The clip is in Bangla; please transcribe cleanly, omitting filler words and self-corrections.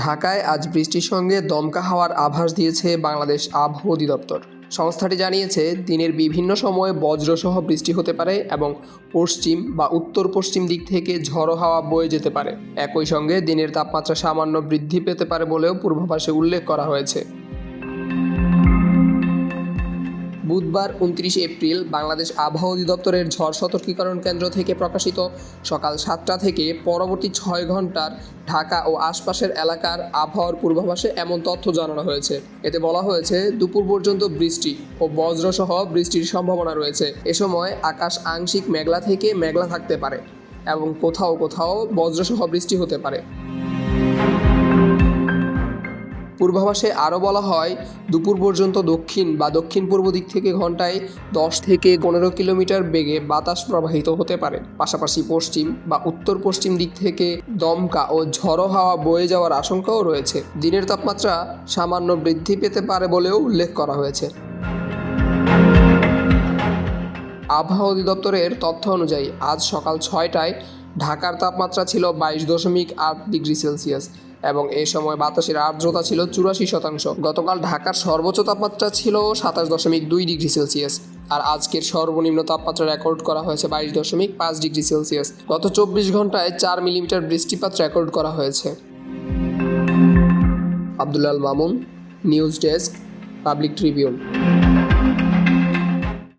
ঢাকায় আজ বৃষ্টির সঙ্গে দমকা হাওয়ার আভাস দিয়েছে বাংলাদেশ আবহাওয়া অধিদপ্তর। সংস্থাটি জানিয়েছে, দিনের বিভিন্ন সময়ে বজ্রসহ বৃষ্টি হতে পারে এবং পশ্চিম বা উত্তর পশ্চিম দিক থেকে ঝড়ো হাওয়া বয়ে যেতে পারে। একই সঙ্গে দিনের তাপমাত্রা সামান্য বৃদ্ধি পেতে পারে বলেও পূর্বাভাসে উল্লেখ করা হয়েছে। বুধবার 29 এপ্রিল বাংলাদেশ আবহাওয়া অধিদপ্তরের ঝড় সতর্কীকরণ কেন্দ্র থেকে প্রকাশিত সকাল 7টা থেকে পরবর্তী 6 ঘন্টার ঢাকা ও আশপাশের এলাকার আবহাওয়ার পূর্বাভাসে এমন তথ্য জানানো হয়েছে। এতে বলা হয়েছে, দুপুর পর্যন্ত বৃষ্টি ও বজ্রসহ বৃষ্টির সম্ভাবনা রয়েছে। এ সময় আকাশ আংশিক মেঘলা থেকে মেঘলা থাকতে পারে এবং কোথাও কোথাও বজ্রসহ বৃষ্টি হতে পারে। পূর্বাভাসে আরও বলা হয়, দুপুর পর্যন্ত দক্ষিণ বা দক্ষিণ পূর্ব দিক থেকে ঘন্টায় 10 থেকে 15 কিলোমিটার বেগে বাতাস প্রবাহিত হতে পারে। পাশাপাশি পশ্চিম বা উত্তর পশ্চিম দিক থেকে দমকা ও ঝড়ো হাওয়া বয়ে যাওয়ার আশঙ্কাও রয়েছে। দিনের তাপমাত্রা সামান্য বৃদ্ধি পেতে পারে বলেও উল্লেখ করা হয়েছে। আবহাওয়া অধিদপ্তরের তথ্য অনুযায়ী আজ সকাল 6টায় ঢাকার তাপমাত্রা ছিল 22.8 ডিগ্রি সেলসিয়াস এবং এ সময় বাতাসের আর্দ্রতা ছিল 84%। গতকাল ঢাকার সর্বোচ্চ তাপমাত্রা ছিল 27.2 ডিগ্রি সেলসিয়াস আর আজকের সর্বনিম্ন তাপমাত্রা রেকর্ড করা হয়েছে 22.5 ডিগ্রি সেলসিয়াস। গত 24 ঘন্টায় 4 মিলিমিটার বৃষ্টিপাত রেকর্ড করা হয়েছে। Abdul Al Mamun, news desk, Public Tribune.